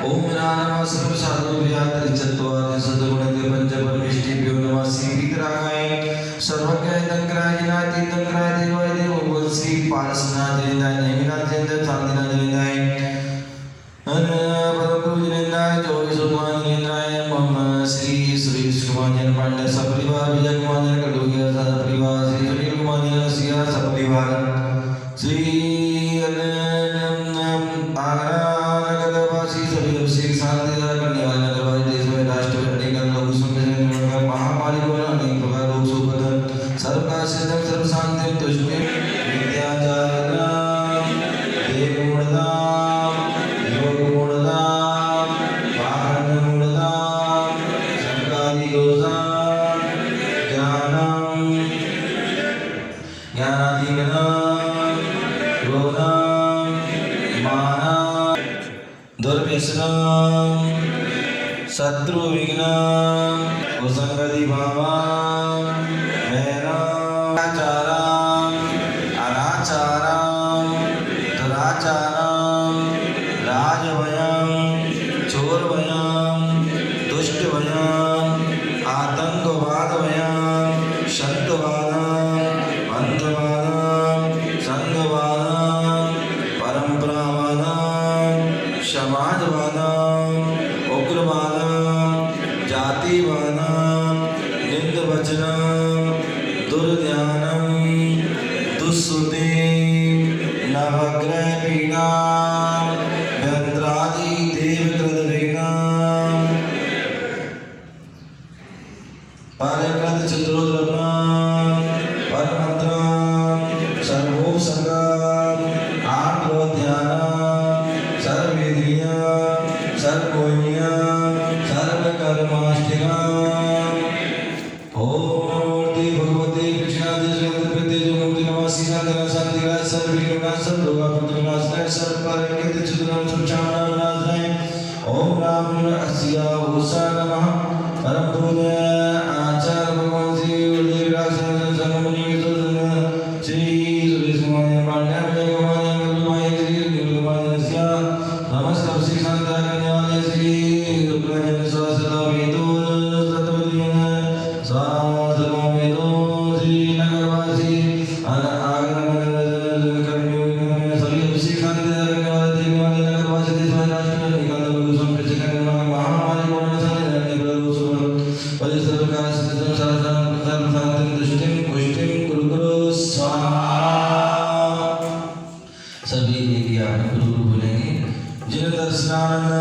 ओम नमः सर्वसाधुभ्यः त्रिचत्वारि सद्गुणते पंचपरमेष्टिभ्यो नमः श्रीवितरागाय सर्वज्ञाय तंत्राय नाति तंत्राय देवाय देवो श्री पारसनाथ जयनाय नैमिनाथ जयनाय चांदनाथ जयनाय परमप्रभु जयनाय जोगी सुकुमार जयनाय मम श्री श्री सुकुमार जन पांडे सपरिवार विजय कुमार जन कटुगिया सपरिवार श्री सुनील कुमार जन सिया सपरिवार श्री शत्रु विघ्न कुसंगति भावा आचाराम अनाचाराम दुराचाराम राजभयम चोरभयम दुष्टभयम आतंकवादभयम शत्रुवादम अंधवादम संघवादम परंपरावादम समाजवादम उग्रवादम जातिवादम निंदवचनम दुर्ध्यानम दुःश्रुति नवग्रह पीड़ा यंत्रादि देवकृतविघ्नम पारकृत चतुर्द्रव्यम परमंत्रम सर्वोपसर्गम आत्मध्यानम सर्ववेदीयम सर्वोन्यम सर्वकर्माष्टिकम ओम मूर्ति भगवते कृष्णादेशवते जो मूर्ति नमस्ति शांति शांति राज सर्वविघ्न सर्वलोका पत्रनाशनाय सर्वपरिकृत चतुर्भुज सुचामनाय ओम राम अस्या उषा नमः परम पूज्य आचार्य भगवान श्री गुरुदेव राजन संगमनि विष्णु श्री सुरेश कुमार पांड्या विजय कुमार गुरुमाय श्री गुरुमाय स्या नमस्कार श्री शांताकन्याय श्री दुर्गाजन सहस्र वेदो सतवलियन सहस्र वेदो श्री नगरवासी अन आगमन कर्मियों में सभी श्री शांताकन्याय देवालय नगरवासी देशवासी राष्ट्र निकाल गुरु संप्रच करने महामारी कोरोना सारे निकलो सुबह परि सरकार सिद्धम शासन प्रसाद शांति दुष्टिम पुष्टिम गुरु गुरु स्वाहा सभी देवी आपने गुरु गुरु बोलेंगे जिन दर्शनानंद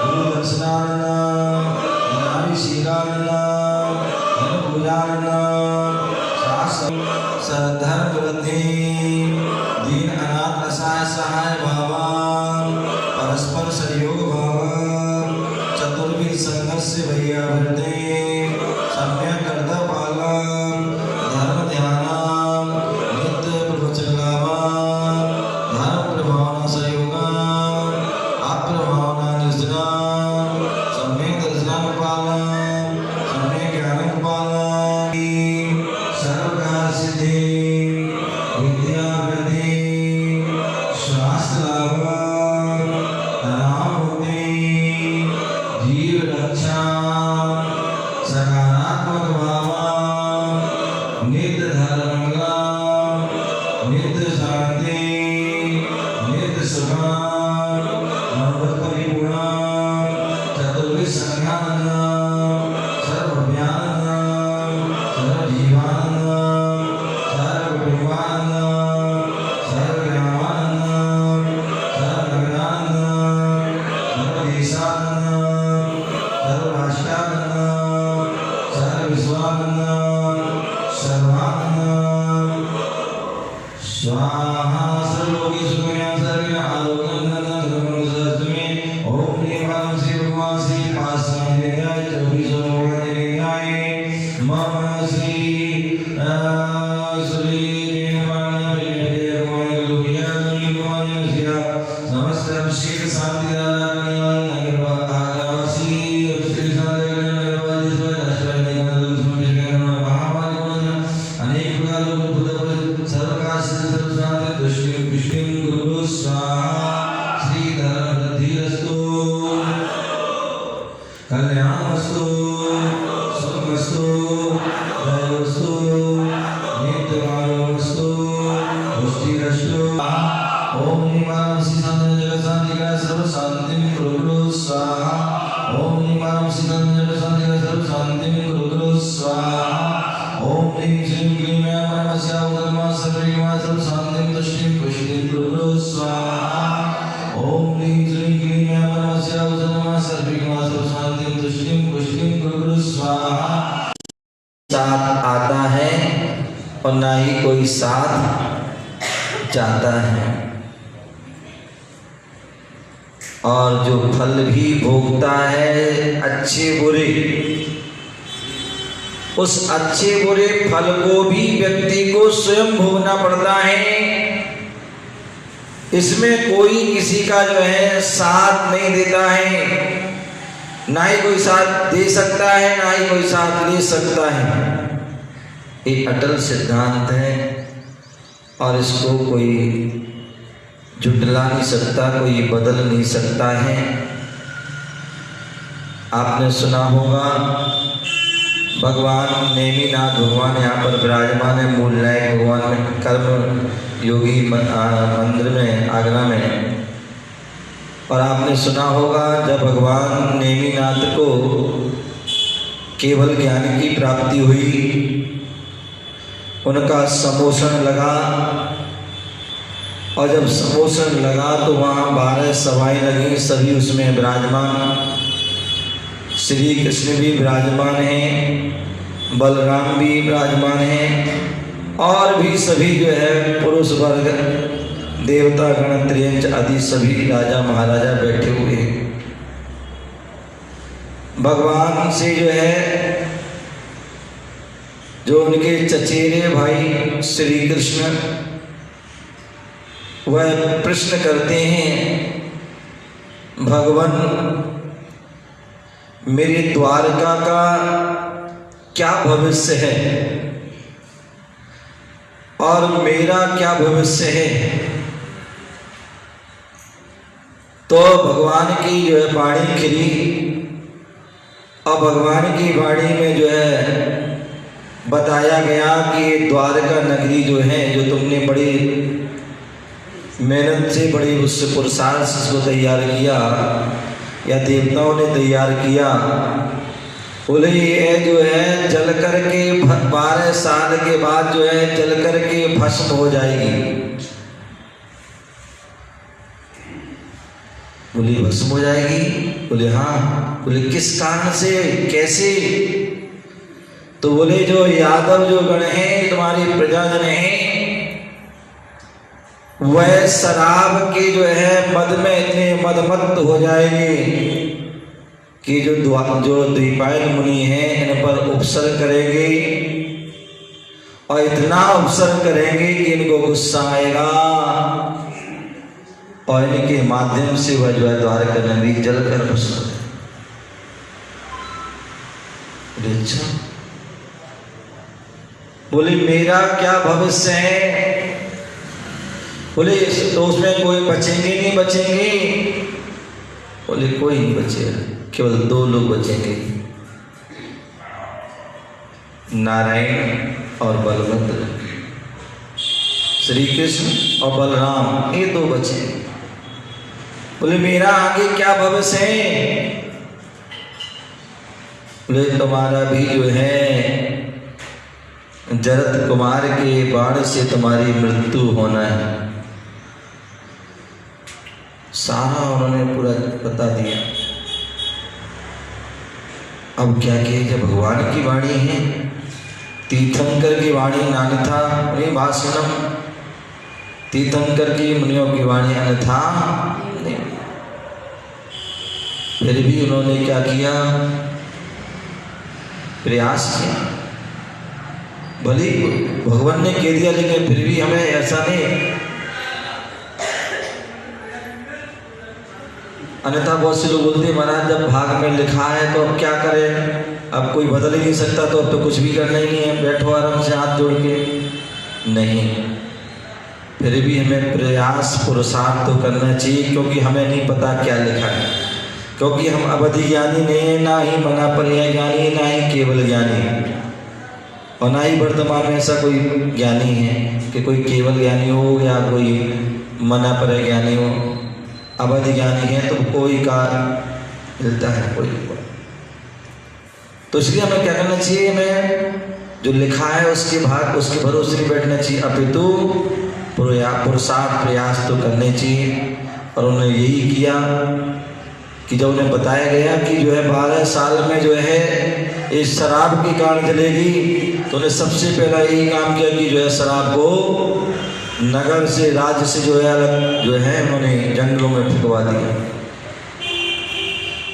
गुरु दर्शनानंद नारी शीलानंद धन पूजानंद शास्त्र सधर्म वृद्धि दीन अनाथ असहाय सहाय भावा परस्पर सहयोग भावा चतुर्विध संघर्ष भैया वृद्धि सम्यक कर्ता पालम धर्म ध्यानम नित्य प्रवचन लाभम धर्म प्रभावना सहयोगम अप्रभावना निष्ठम सम्यक दर्शनम पालम सम्यक ज्ञानम पालम सर्वकार सिद्धि विद्या वृद्धि स्वास्थ्य लाभम तनाव मुक्ति जीव रक्षा सकारात्मक भाव नित्य धर्म नित्य शांति नित्य सुखम मनोरथ परिपूर्ण चतुर्विध संज्ञानंद सर्वज्ञानंद सर्वजीवानंद सर्वकुटुंबानंद सर्वग्रामानंद सर्वनगरानंद सर्वदेशानंद सर्वराष्ट्रानंद सर्वविश्वानंद सर्वानंद स्वाहा सर्वलोकी सुखमय सर्वे आलोकनंदन धर्मसुमे ओम देवान श्री भगवान श्री पार्श्वनाथ चौबीसों जयनाय मम श्री श्री नमस्ते अभिषेक शांति नगरवासी श्री अनेक प्रकार सर्वकाश सर्वशांति दुष्टि विष्णु गुरु स्वाहा ह्रीं शीतलं जगत्शान्तिकाय सर्वशान्तिं कुरु गुरु स्वाहा। ॐ ह्रीं शीतलं जगत्शान्तिकाय सर्वशान्तिं कुरु गुरु स्वाहा। ॐ ह्रीं श्रीं क्लीं ऐं परमस्यां उदरमा सर्वैर्मा सर्वशान्तिं तुष्टिं पुष्टिं कुरु गुरु स्वाहा। ॐ ह्रीं श्रीं क्लीं ऐं परमस्यां उदरमा सर्वैर्मा सर्वशान्तिं तुष्टिं पुष्टिं कुरु गुरु स्वाहा। साथ आता है और ना ही कोई साथ जाता है, और जो फल भी भोगता है अच्छे बुरे, उस अच्छे बुरे फल को भी व्यक्ति को स्वयं भोगना पड़ता है। इसमें कोई किसी का जो है साथ नहीं देता है, ना ही कोई साथ दे सकता है, ना ही कोई साथ ले सकता है। एक अटल सिद्धांत है और इसको कोई झुठला नहीं सकता, कोई बदल नहीं सकता है। आपने सुना होगा भगवान नेमिनाथ भगवान यहाँ पर विराजमान है, मूल नायक भगवान में कर्म योगी मंदिर में आगरा में। और आपने सुना होगा जब भगवान नेमिनाथ को केवल ज्ञान की प्राप्ति हुई, उनका समोषण लगा, और जब समोषण लगा तो वहाँ 12 सभाएं लगी, सभी उसमें विराजमान। श्री कृष्ण भी विराजमान हैं, बलराम भी विराजमान हैं, और भी सभी जो है पुरुष वर्ग देवता गण त्रियंच आदि सभी राजा महाराजा बैठे हुए हैं। भगवान से जो है जो उनके चचेरे भाई श्री कृष्ण वह प्रश्न करते हैं, भगवान मेरे द्वारका का क्या भविष्य है और मेरा क्या भविष्य है। तो भगवान की जो है वाणी खिली, और भगवान की वाणी में जो है बताया गया कि द्वारका नगरी जो है, जो तुमने बड़ी मेहनत से बड़ी उससे पुरुषार्थ से उसको तैयार किया, या देवताओं ने तैयार किया, बोले ये जो है जल करके 12 साल के बाद जो है जल करके भस्म हो जाएगी। बोले भस्म हो जाएगी? बोले हाँ। बोले किस कारण से, कैसे? तो बोले जो यादव जो गण हैं, तुम्हारी प्रजाजन हैं, वह शराब के जो है मद में इतने मदमत्त हो जाएंगे कि जो द्विपायन मुनि हैं इन पर उपसर्ग करेंगे, और इतना उपसर्ग करेंगे कि इनको गुस्सा आएगा, और इनके माध्यम से वह जो है द्वारका नगरी जलकर भस्म। अच्छा, बोले मेरा क्या भविष्य है? बोले तो उसमें कोई बचेंगे नहीं बचेंगे? बोले कोई नहीं बचेगा, केवल 2 लोग बचेंगे, नारायण और बलभद्र। श्री कृष्ण और बलराम, ये 2 बचे। बोले मेरा आगे क्या भविष्य है? बोले तुम्हारा भी जो है जरत कुमार के बाण से तुम्हारी मृत्यु होना है। सारा उन्होंने पूरा बता दिया। अब क्या किया? जब भगवान की वाणी है, तीर्थंकर की वाणी नान्यथा नहीं भाषणम, तीर्थंकर की मुनियों की वाणी अन्यथा नहीं। फिर भी उन्होंने क्या किया? प्रयास किया। भले भगवान ने कह दिया, लेकिन फिर भी हमें ऐसा नहीं, अन्यथा बहुत से लोग बोलते हैं महाराज जब भाग में लिखा है तो अब क्या करें, अब कोई बदल ही नहीं सकता, तो अब तो कुछ भी करना ही नहीं है, बैठो आराम से हाथ जोड़ के। नहीं, फिर भी हमें प्रयास पुरुषार्थ तो करना चाहिए, क्योंकि हमें नहीं पता क्या लिखा है, क्योंकि हम अवधि ज्ञानी नहीं है, ना ही मना पर्याय ज्ञानी, ना ही केवल ज्ञानी, और ना ही वर्तमान में ऐसा कोई ज्ञानी है कि कोई केवल ज्ञानी हो या कोई मना पर ज्ञानी हो, अवधि ज्ञानी है तो कोई का मिलता है कोई। तो इसलिए हमें क्या करना चाहिए, हमें जो लिखा है उसके भरोसे नहीं बैठना चाहिए, अपितु पुरुषार्थ प्रयास तो करने चाहिए। और उन्होंने यही किया कि जब उन्हें बताया गया कि जो है 12 साल में जो है इस शराब की कारण जलेगी, तो उन्हें सबसे पहला यही काम किया कि जो है शराब को नगर से, राज्य से जो है अलग जो है उन्होंने जंगलों में फेंकवा दिया।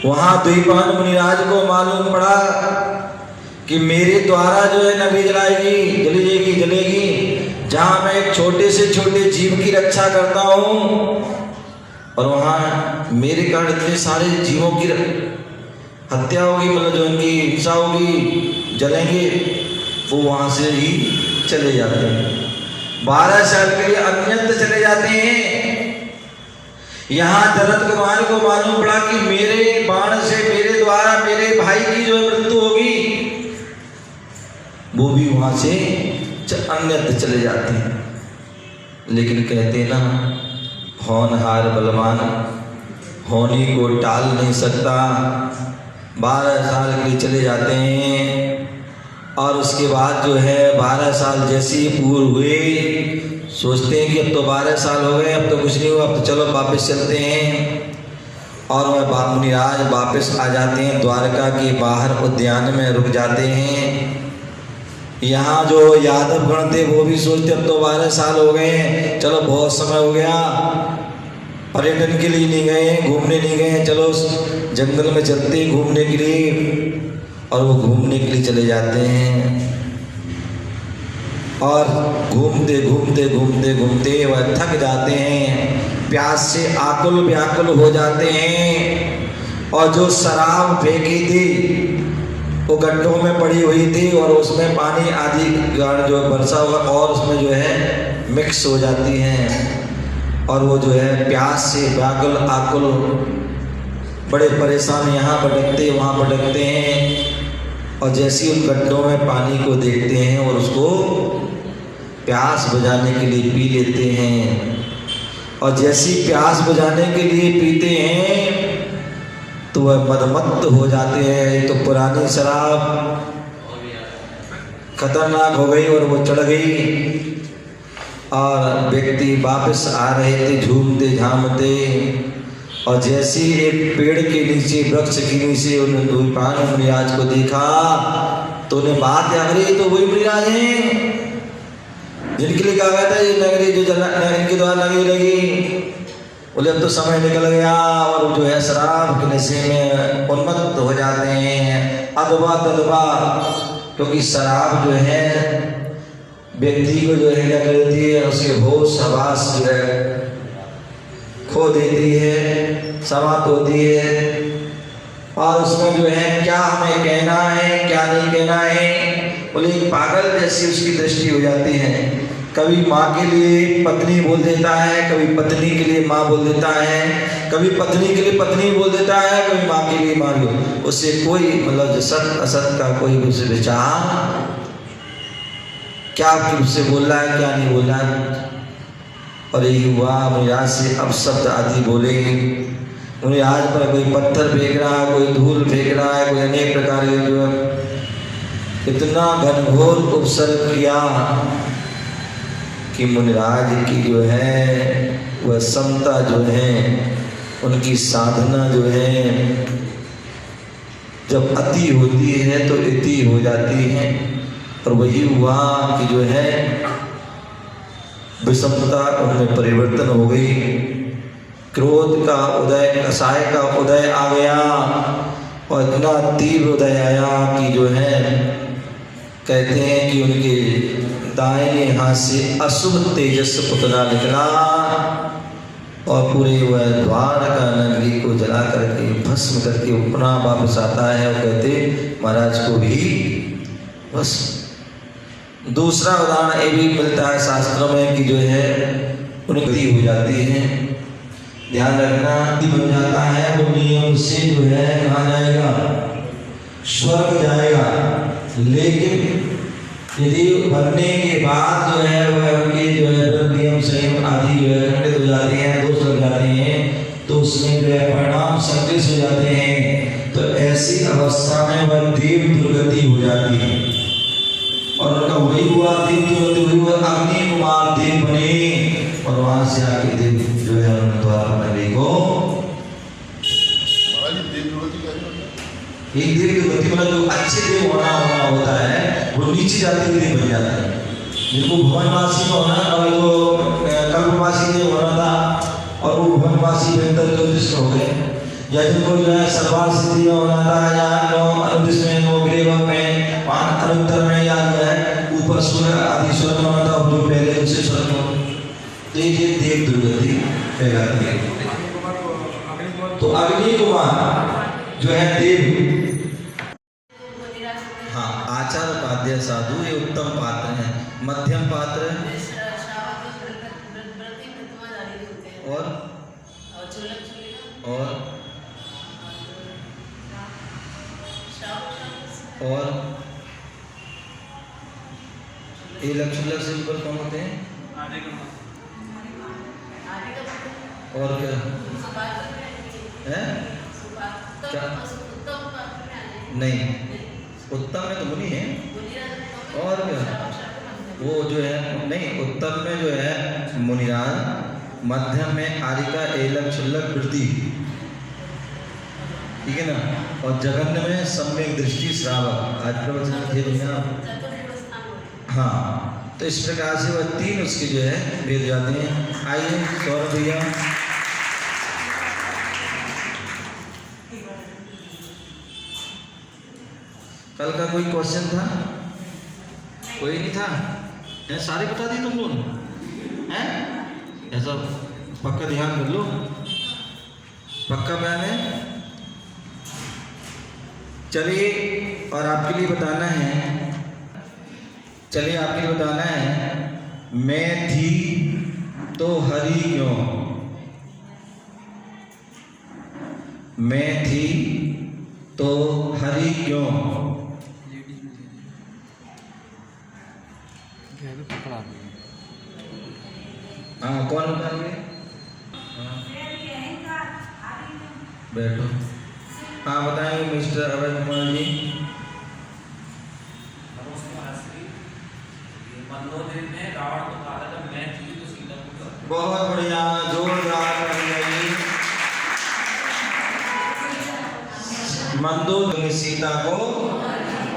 वहां द्वीपान मुनिराज को मालूम पड़ा कि मेरे द्वारा जो है नगरी जलेगी, जहां मैं एक छोटे से छोटे जीव की रक्षा करता हूं और वहां मेरे कारण इतने सारे जीवों की हत्या होगी, मतलब जो इनकी हिंसा होगी, जलेंगे, वो वहां से ही चले जाते हैं। 12 साल के लिए अन्यत्र चले जाते हैं। यहाँ जरद कुमार को मालूम पड़ा कि मेरे बाण से, मेरे द्वारा मेरे भाई की जो मृत्यु होगी, वो भी वहां से अन्यत्र चले जाते हैं। लेकिन कहते ना, होनहार बलवान होनी को टाल नहीं सकता। 12 साल के लिए चले जाते हैं और उसके बाद जो है 12 साल जैसे ही पूरे हुए, सोचते हैं कि अब तो 12 साल हो गए, अब तो कुछ नहीं हुआ, अब तो चलो वापस चलते हैं। और वह मुनिराज वापस आ जाते हैं, द्वारका के बाहर उद्यान में रुक जाते हैं। यहाँ जो यादव गण थे वो भी सोचते अब तो 12 साल हो गए हैं, चलो बहुत समय हो गया, पर्यटन के लिए नहीं गए, घूमने नहीं गए, चलो जंगल में चलते हैं घूमने के लिए। और वो घूमने के लिए चले जाते हैं और घूमते घूमते घूमते घूमते वह थक जाते हैं, प्यास से आकुल व्याकुल हो जाते हैं। और जो शराब फेंकी थी वो गड्ढों में पड़ी हुई थी और उसमें पानी आदि जो बरसा हुआ और उसमें जो है मिक्स हो जाती हैं और वो जो है प्यास से व्याकुल आकुल बड़े परेशान, यहाँ भटकते वहाँ भटकते हैं। और जैसे उन गड्ढों में पानी को देखते हैं और उसको प्यास बुझाने के लिए पी लेते हैं, और जैसी प्यास बुझाने के लिए पीते हैं तो वह मदमत्त हो जाते हैं। तो पुरानी शराब खतरनाक हो गई और वो चढ़ गई और व्यक्ति वापस आ रहे थे झूमते झामते, और जैसे एक पेड़ के नीचे, वृक्ष के नीचे उन्होंने द्वीपान मुनिराज को देखा तो उन्हें बात याद रही, तो वही मुनिराज हैं जिनके लिए कहा गया था ये नगरी जो इनके द्वारा नगरी लगी। बोले अब तो समय निकल गया और जो है शराब के नशे में उन्मत्त हो जाते हैं, अदबा तदबा, क्योंकि शराब जो है व्यक्ति को जो है क्या कर देती है, उसके होश हवास जो है खो देती है, समाप्त होती है। और उसमें जो है क्या हमें कहना है क्या नहीं कहना है, बोले पागल जैसी उसकी दृष्टि हो जाती है। कभी माँ के लिए पत्नी बोल देता है, कभी पत्नी के लिए माँ बोल देता है, कभी पत्नी के लिए पत्नी बोल देता है, कभी माँ के लिए माँ बोल, उससे कोई मतलब सत असत का कोई उससे विचार क्या उससे बोल रहा है क्या नहीं बोल रहा है। और यही हुआ मुनिराज से अब शब्द आदि बोले। मुनिराज पर कोई पत्थर फेंक रहा है, कोई धूल फेंक रहा है, कोई अनेक प्रकार के जो इतना घनघोर उपसर्ग किया कि मुनिराज की जो है वह समता जो है, उनकी साधना जो है जब अति होती है तो इति हो जाती है। और वही हुआ कि जो है विषमता उनमें परिवर्तन हो गई, क्रोध का उदय, कसाय का उदय आ गया और इतना तीव्र उदय आया कि जो है कहते हैं कि उनके दाहिने हाथ से अशुभ तेजस पुतला निकला और पूरे वह द्वारका नगरी को जला करके भस्म करके पुनः वापस आता है और कहते महाराज को भी बस। दूसरा उदाहरण ये भी मिलता है शास्त्रों में कि जो है उन्नति हो जाती है, ध्यान रखना, बन जाता है वो नियम से जो है कहाँ जाएगा, स्वर्ग जाएगा। लेकिन यदि भरने के बाद जो है वह उनके जो है नियम संयम आदि जो है खंडित हो जाते हैं, दोष लग जाते हैं, तो उसमें जो है परिणाम संदेश हो जाते हैं, तो ऐसी अवस्था में वह देव दुर्गति हो जाती है। और उनका वही हुआ, देव दुर्गति हुई, वह अग्नि कुमार देव बने और वहां से आके देव जो है उन्होंने द्वारका नगरी को एक देव की गति मतलब जो अच्छे देव होना होता है वो नीचे जाते हुए बन जाता है। जिनको भुवनवासी होना और जो कल्पवासी देव होना था और वो भुवनवासी बेहतर ज्योतिष हो गए, या जिनको जो है सर्वार सिद्धि होना था या अनुदिश में नो ग्रेव में अनुत्तर में या जो है ऊपर सूर्य आदि स्वर्ग होना था जो पहले उनसे स्वर्ग हो, तो ये देव दुर्गति कहलाती है। तो अग्नि कुमार जो है देव, हाँ आचार पाद्य साधु ये उत्तम पात्र हैं। मध्यम पात्र और ये लक्ष्य से ऊपर कौन होते हैं? और क्या है? क्या नहीं, उत्तम में तो मुनि है और क्या वो जो है नहीं, उत्तम में जो है मुनिराज, मध्यम में आरिका एलक क्षुल्लक वृत्ति, ठीक है ना, और जघन्य में सम्यक दृष्टि श्रावक। आज प्रवचन थे भैया, हाँ तो इस प्रकार से वह तीन उसके जो है भेद जाते हैं। आइए सौरभ भैया, कल का कोई क्वेश्चन था? कोई नहीं था? है सारे बता दिए तुम लोग हैं? ऐसा पक्का ध्यान कर लो, पक्का बयान है। चलिए और आपके लिए बताना है, चलिए आपके लिए बताना है, मैं थी तो हरी क्यों, मैं थी तो हरी क्यों। हाँ कौन बताएंगे? बैठो, हाँ बताएंगे मिस्टर अभय कुमार जी। बहुत बढ़िया, जोरदार मंदोदरी सीता को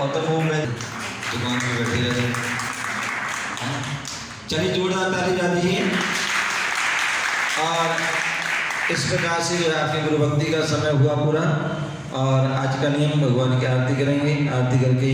और तपो में दुकान में बैठी रहे। चलिए जोरदार ताली जा दीजिए। और इस प्रकार से जो है आपकी गुरु भक्ति का समय हुआ पूरा, और आज का नियम भगवान की आरती करेंगे, आरती करके